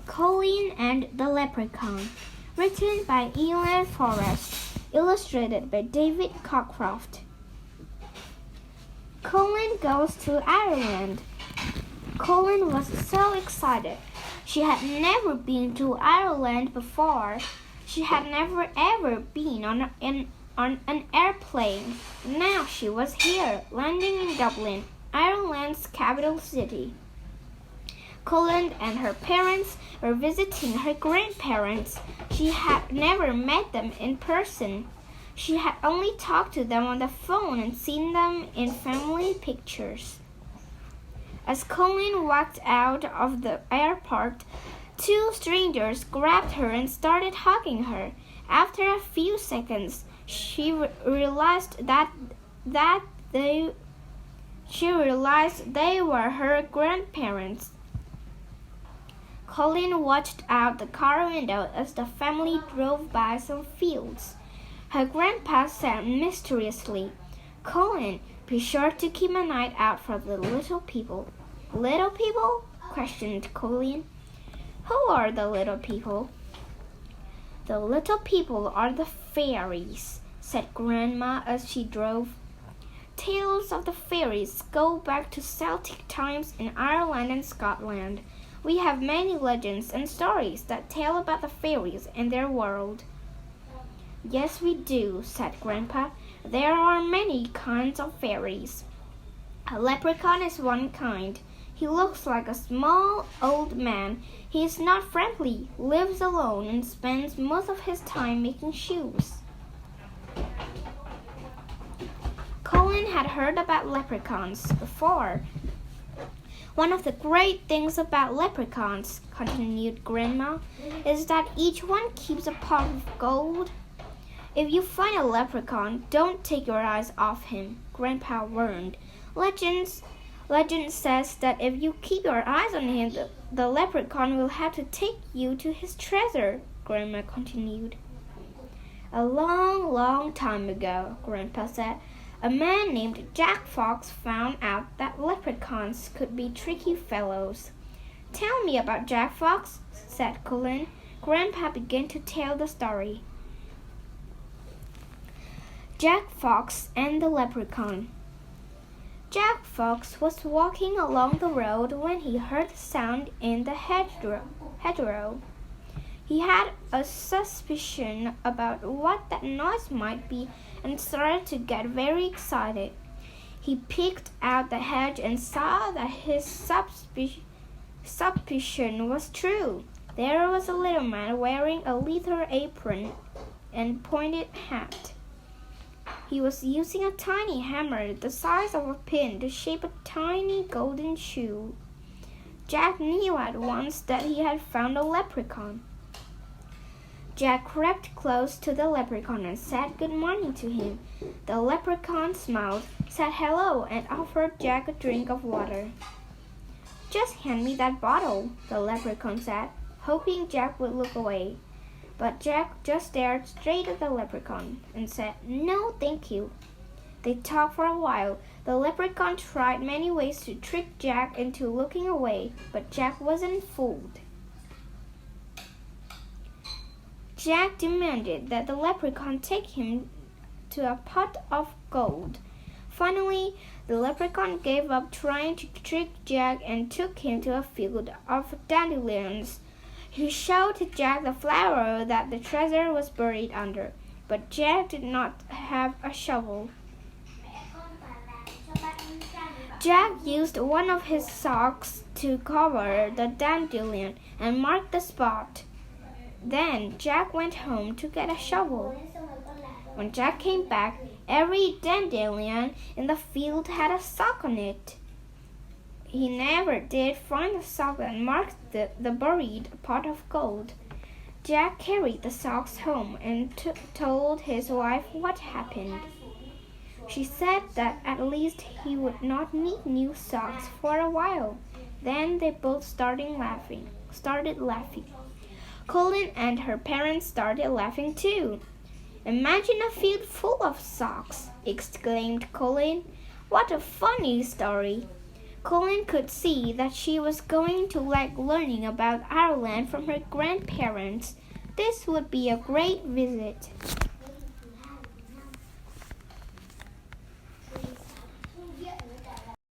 Collen and the Leprechaun, written by Ian Forrest, illustrated by David Cockcroft. Collen goes to Ireland. Collen was so excited. She had never been to Ireland before. She had never ever been on an airplane. Now she was here, landing in Dublin, Ireland's capital city. Collen and her parents were visiting her grandparents. She had never met them in person. She had only talked to them on the phone and seen them in family pictures. As Collen walked out of the airport, two strangers grabbed her and started hugging her. After a few seconds, she realized they were her grandparents. Collen watched out the car window as the family drove by some fields. Her grandpa said mysteriously, "Collen, be sure to keep an eye out for the little people." "Little people?" questioned Collen. "Who are the little people?" "The little people are the fairies," said Grandma as she drove. Tales of the fairies go back to Celtic times in Ireland and Scotland. We have many legends and stories that tell about the fairies and their world. "Yes, we do," said Grandpa. "There are many kinds of fairies. A leprechaun is one kind. He looks like a small old man. He is not friendly, lives alone, and spends most of his time making shoes." Collen had heard about leprechauns before. "One of the great things about leprechauns," continued Grandma, "is that each one keeps a pot of gold. If you find a leprechaun, don't take your eyes off him," Grandpa warned. Legend says that if you keep your eyes on him, the leprechaun will have to take you to his treasure," Grandma continued. "A long, long time ago," Grandpa said, "a man named Jack Fox found out that leprechauns could be tricky fellows." "Tell me about Jack Fox," said Collen. Grandpa began to tell the story. Jack Fox and the Leprechaun. Jack Fox was walking along the road when he heard a sound in the hedgerow. He had a suspicion about what that noise might be and started to get very excited. He peeked out the hedge and saw that his suspicion was true. There was a little man wearing a leather apron and pointed hat. He was using a tiny hammer the size of a pin to shape a tiny golden shoe. Jack knew at once that he had found a leprechaun. Jack crept close to the leprechaun and said good morning to him. The leprechaun smiled, said hello, and offered Jack a drink of water. "Just hand me that bottle," the leprechaun said, hoping Jack would look away. But Jack just stared straight at the leprechaun and said, "No, thank you." They talked for a while. The leprechaun tried many ways to trick Jack into looking away, but Jack wasn't fooled. Jack demanded that the leprechaun take him to a pot of gold. Finally, the leprechaun gave up trying to trick Jack and took him to a field of dandelions. He showed Jack the flower that the treasure was buried under, but Jack did not have a shovel. Jack used one of his socks to cover the dandelion and mark the spot. Then Jack went home to get a shovel. When Jack came back, every dandelion in the field had a sock on it. He never did find the sock that marked the buried pot of gold. Jack carried the socks home and told his wife what happened. She said that at least he would not need new socks for a while. Then they both started laughing. Collen and her parents started laughing too. "Imagine a field full of socks," exclaimed Collen. "What a funny story." Collen could see that she was going to like learning about Ireland from her grandparents. This would be a great visit.